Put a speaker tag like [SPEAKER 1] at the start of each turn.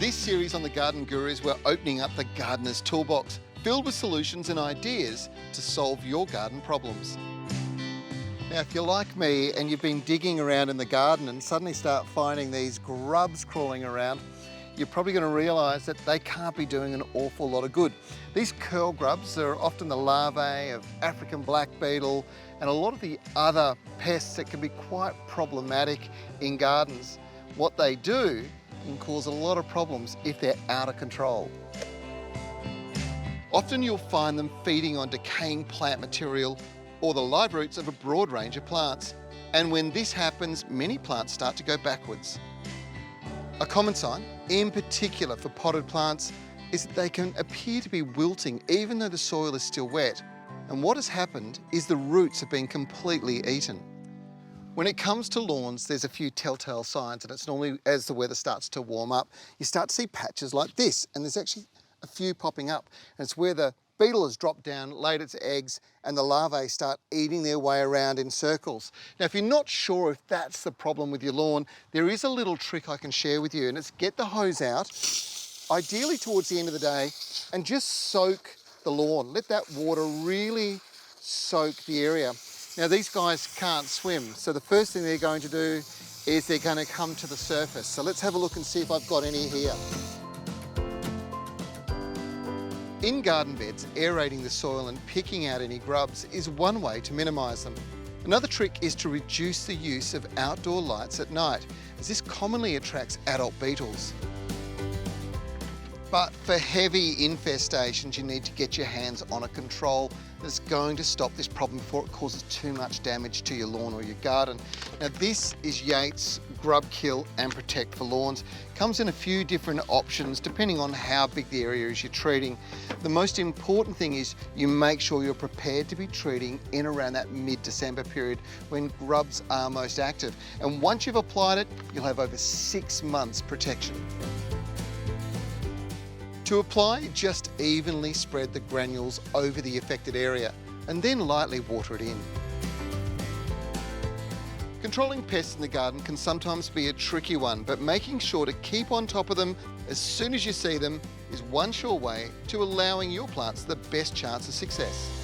[SPEAKER 1] This series on the Garden Gurus, we're opening up the gardener's toolbox, filled with solutions and ideas to solve your garden problems. Now, if you're like me and you've been digging around in the garden and suddenly start finding these grubs crawling around, you're probably going to realise that they can't be doing an awful lot of good. These curl grubs are often the larvae of African black beetle and a lot of the other pests that can be quite problematic in gardens. What they do can cause a lot of problems if they're out of control. Often you'll find them feeding on decaying plant material or the live roots of a broad range of plants. And when this happens, many plants start to go backwards. A common sign, in particular for potted plants, is that they can appear to be wilting even though the soil is still wet. And what has happened is the roots have been completely eaten. When it comes to lawns, there's a few telltale signs, and it's normally as the weather starts to warm up, you start to see patches like this, and there's actually a few popping up. And it's where the beetle has dropped down, laid its eggs, and the larvae start eating their way around in circles. Now, if you're not sure if that's the problem with your lawn, there is a little trick I can share with you, and it's get the hose out, ideally towards the end of the day, and just soak the lawn. Let that water really soak the area. Now, these guys can't swim, so the first thing they're going to do is they're going to come to the surface. So let's have a look and see if I've got any here. In garden beds, aerating the soil and picking out any grubs is one way to minimise them. Another trick is to reduce the use of outdoor lights at night, as this commonly attracts adult beetles. But for heavy infestations, you need to get your hands on a control that's going to stop this problem before it causes too much damage to your lawn or your garden. Now, this is Yates Grub Kill and Protect for Lawns. Comes in a few different options depending on how big the area is you're treating. The most important thing is you make sure you're prepared to be treating in around that mid-December period when grubs are most active. And once you've applied it, you'll have over 6 months protection. To apply, just evenly spread the granules over the affected area and then lightly water it in. Controlling pests in the garden can sometimes be a tricky one, but making sure to keep on top of them as soon as you see them is one sure way to allowing your plants the best chance of success.